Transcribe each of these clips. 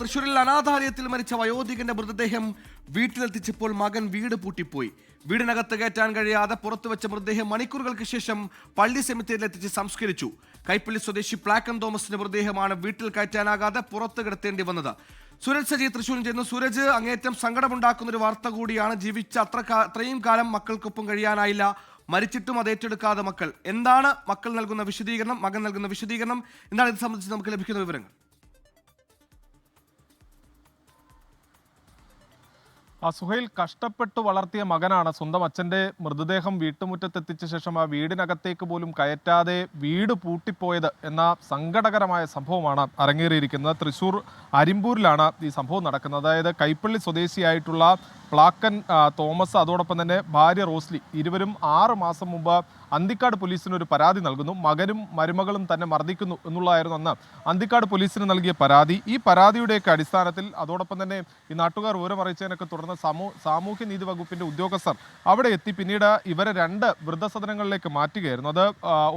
തൃശൂരിൽ അനാഥാലയത്തിൽ മരിച്ച വയോധികന്റെ മൃതദേഹം വീട്ടിലെത്തിച്ചപ്പോൾ മകൻ വീട് പൂട്ടിപ്പോയി. വീടിനകത്ത് കയറ്റാൻ കഴിയാതെ പുറത്തുവെച്ച മൃതദേഹം മണിക്കൂറുകൾക്ക് ശേഷം പള്ളി സെമിത്തേരിയിൽ എത്തിച്ച് സംസ്കരിച്ചു. കൈപ്പള്ളി സ്വദേശി പ്ലാക്കൻ തോമസിന്റെ മൃതദേഹമാണ് വീട്ടിൽ കയറ്റാനാകാതെ പുറത്ത് കിടത്തേണ്ടി വന്നത്. സൂരജ് സജി തൃശൂരിൽ ചെയ്യുന്നു. സൂരജ്, അങ്ങേറ്റം സങ്കടമുണ്ടാക്കുന്ന ഒരു വാർത്ത കൂടിയാണ്. ജീവിച്ച അത്രയും കാലം മക്കൾക്കൊപ്പം കഴിയാനായില്ല, മരിച്ചിട്ടും അത് ഏറ്റെടുക്കാതെ മക്കൾ. എന്താണ് മക്കൾ നൽകുന്ന വിശദീകരണം, മകൻ നൽകുന്ന വിശദീകരണം എന്താണ്? ഇത് സംബന്ധിച്ച് നമുക്ക് ലഭിക്കുന്ന വിവരങ്ങൾ. സുഹൈൽ കഷ്ടപ്പെട്ട് വളർത്തിയ മകനാണ് സ്വന്തം അച്ഛൻ്റെ മൃതദേഹം വീട്ടുമുറ്റത്തെത്തിച്ച ശേഷം ആ വീടിനകത്തേക്ക് പോലും കയറ്റാതെ വീട് പൂട്ടിപ്പോയത് എന്ന സങ്കടകരമായ സംഭവമാണ് അരങ്ങേറിയിരിക്കുന്നത്. തൃശ്ശൂർ അരിമ്പൂരിലാണ് ഈ സംഭവം നടക്കുന്നത്. അതായത് കൈപ്പള്ളി സ്വദേശിയായിട്ടുള്ള പ്ലാക്കൻ തോമസ്, അതോടൊപ്പം തന്നെ ഭാര്യ റോസ്ലി, ഇരുവരും 6 മാസം മുമ്പ് അന്തിക്കാട് പോലീസിന് ഒരു പരാതി നൽകുന്നു. മകനും മരുമകളും തന്നെ മർദ്ദിക്കുന്നു എന്നുള്ളതായിരുന്നു അന്ന് അന്തിക്കാട് പോലീസിന് നൽകിയ പരാതി. ഈ പരാതിയുടെയൊക്കെ അടിസ്ഥാനത്തിൽ അതോടൊപ്പം തന്നെ ഈ നാട്ടുകാർ വിവരം അറിയിച്ചതിനൊക്കെ തുടർന്ന് സാമൂഹ്യനീതി വകുപ്പിന്റെ ഉദ്യോഗസ്ഥർ അവിടെ എത്തി പിന്നീട് ഇവരെ 2 വൃദ്ധസദനങ്ങളിലേക്ക് മാറ്റുകയായിരുന്നു. അത്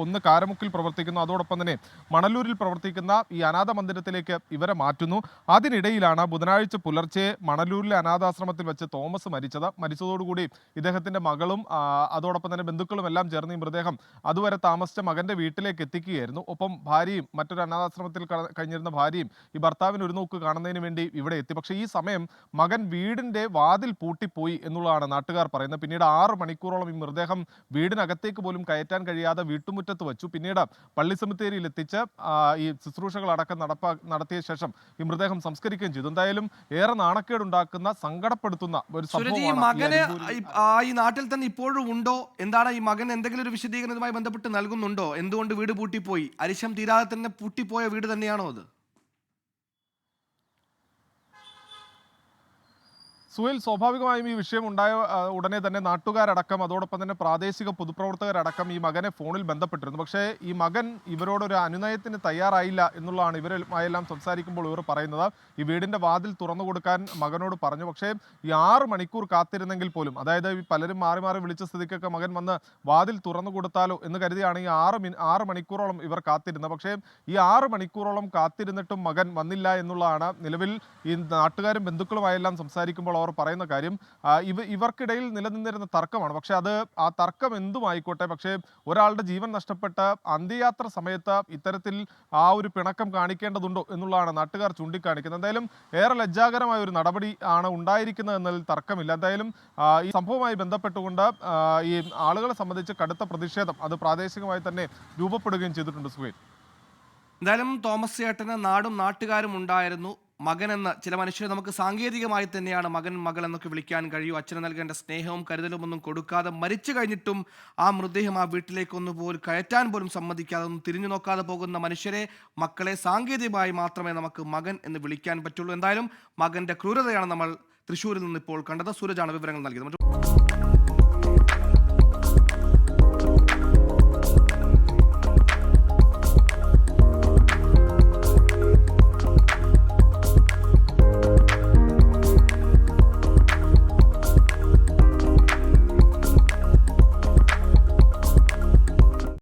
ഒന്ന് കാരമുക്കിൽ പ്രവർത്തിക്കുന്നു, അതോടൊപ്പം തന്നെ മണലൂരിൽ പ്രവർത്തിക്കുന്ന ഈ അനാഥ മന്ദിരത്തിലേക്ക് ഇവരെ മാറ്റുന്നു. അതിനിടയിലാണ് ബുധനാഴ്ച പുലർച്ചെ മണലൂരിലെ അനാഥാശ്രമത്തിൽ വെച്ച് തോമസ് മരിച്ചതോടുകൂടി ഇദ്ദേഹത്തിന്റെ മകളും അതോടൊപ്പം തന്നെ ബന്ധുക്കളും എല്ലാം ചേർന്ന് ഈ മൃതദേഹം അതുവരെ താമസിച്ച മകന്റെ വീട്ടിലേക്ക് എത്തിക്കുകയായിരുന്നു. ഒപ്പം ഭാര്യയും, മറ്റൊരു അനാഥാശ്രമത്തിൽ കഴിഞ്ഞിരുന്ന ഭാര്യയും ഈ ഭർത്താവിന് ഒരു നോക്ക് കാണുന്നതിന് വേണ്ടി ഇവിടെ എത്തി. പക്ഷേ ഈ സമയം മകൻ വീടിന്റെ വാതിൽ പൂട്ടിപ്പോയി എന്നുള്ളതാണ് നാട്ടുകാർ പറയുന്നത്. പിന്നീട് 6 മണിക്കൂറോളം ഈ മൃതദേഹം വീടിനകത്തേക്ക് പോലും കയറ്റാൻ കഴിയാതെ വീട്ടുമുറ്റത്ത് വെച്ചു. പിന്നീട് പള്ളി സെമിത്തേരിയിൽ എത്തിച്ച് ഈ ശുശ്രൂഷകൾ അടക്കം നടത്തിയ ശേഷം ഈ മൃതദേഹം സംസ്കരിക്കുകയും ചെയ്തു. എന്തായാലും ഏറെ നാണക്കേടുണ്ടാക്കുന്ന, സങ്കടപ്പെടുത്തുന്ന ഒരു മകന് ഈ നാട്ടിൽ തന്നെ ഇപ്പോഴും ഉണ്ടോ? എന്താണ് ഈ മകൻ എന്തെങ്കിലും ഒരു വിശദീകരണവുമായി ബന്ധപ്പെട്ട് നൽകുന്നുണ്ടോ? എന്തുകൊണ്ട് വീട് പൂട്ടിപ്പോയി? അരിശം തീരാതെ തന്നെ പൂട്ടിപ്പോയ വീട് തന്നെയാണോ അത്? സുഹൈൽ, സ്വാഭാവികമായും ഈ വിഷയം ഉണ്ടായ ഉടനെ തന്നെ നാട്ടുകാരടക്കം അതോടൊപ്പം തന്നെ പ്രാദേശിക പൊതുപ്രവർത്തകരടക്കം ഈ മകനെ ഫോണിൽ ബന്ധപ്പെട്ടിരുന്നു. പക്ഷേ ഈ മകൻ ഇവരോടൊരു അനുനയത്തിന് തയ്യാറായില്ല എന്നുള്ളതാണ് ഇവരുമായെല്ലാം സംസാരിക്കുമ്പോൾ ഇവർ പറയുന്നത്. ഈ വീടിൻ്റെ വാതിൽ തുറന്നു കൊടുക്കാൻ മകനോട് പറഞ്ഞു. പക്ഷേ ഈ 6 മണിക്കൂർ കാത്തിരുന്നെങ്കിൽ പോലും, അതായത് ഈ പലരും മാറി മാറി വിളിച്ച സ്ഥിതിക്കൊക്കെ മകൻ വന്ന് വാതിൽ തുറന്നു കൊടുത്താലോ എന്ന് കരുതിയാണ് ഈ 6 മണിക്കൂറോളം ഇവർ കാത്തിരുന്നത്. പക്ഷേ ഈ 6 മണിക്കൂറോളം കാത്തിരുന്നിട്ടും മകൻ വന്നില്ല എന്നുള്ളതാണ് നിലവിൽ ഈ നാട്ടുകാരും ബന്ധുക്കളുമായെല്ലാം സംസാരിക്കുമ്പോൾ അവർ പറയുന്ന കാര്യം. ഇവർക്കിടയിൽ നിലനിന്നിരുന്ന തർക്കമാണ്. പക്ഷെ ആ തർക്കം എന്തുമായിക്കോട്ടെ, പക്ഷേ ഒരാളുടെ ജീവൻ നഷ്ടപ്പെട്ട അന്ത്യയാത്ര സമയത്ത് ഇത്തരത്തിൽ ആ ഒരു പിണക്കം കാണിക്കേണ്ടതുണ്ടോ എന്നുള്ളതാണ് നാട്ടുകാർ ചൂണ്ടിക്കാണിക്കുന്നത്. എന്തായാലും ഏറെ ലജ്ജാകരമായ ഒരു നടപടി ആണ് ഉണ്ടായിരിക്കുന്നത് എന്നതിൽ തർക്കമില്ല. എന്തായാലും ഈ സംഭവവുമായി ബന്ധപ്പെട്ടുകൊണ്ട് ഈ ആളുകളെ സംബന്ധിച്ച് കടുത്ത പ്രതിഷേധം അത് പ്രാദേശികമായി തന്നെ രൂപപ്പെടുകയും ചെയ്തിട്ടുണ്ട്. സുഹൈൽ, എന്തായാലും തോമസ് ചേട്ടന് നാടും നാട്ടുകാരും ഉണ്ടായിരുന്നു. മകൻ എന്ന ചില മനുഷ്യരെ നമുക്ക് സാങ്കേതികമായി തന്നെയാണ് മകൻ, മകൾ എന്നൊക്കെ വിളിക്കാൻ കഴിയൂ. അച്ഛന് നൽകേണ്ട സ്നേഹവും കരുതലും ഒന്നും കൊടുക്കാതെ മരിച്ചു കഴിഞ്ഞിട്ടും ആ മൃതദേഹം ആ വീട്ടിലേക്കൊന്നു പോലും കയറ്റാൻ പോലും സമ്മതിക്കാതെ, ഒന്നും തിരിഞ്ഞു നോക്കാതെ പോകുന്ന മനുഷ്യരെ, മക്കളെ സാങ്കേതികമായി മാത്രമേ നമുക്ക് മകൻ എന്ന് വിളിക്കാൻ പറ്റുള്ളൂ. എന്തായാലും മകന്റെ ക്രൂരതയാണ് നമ്മൾ തൃശ്ശൂരിൽ നിന്ന് ഇപ്പോൾ കണ്ടത്. സൂരജാണ് വിവരങ്ങൾ നൽകിയത്.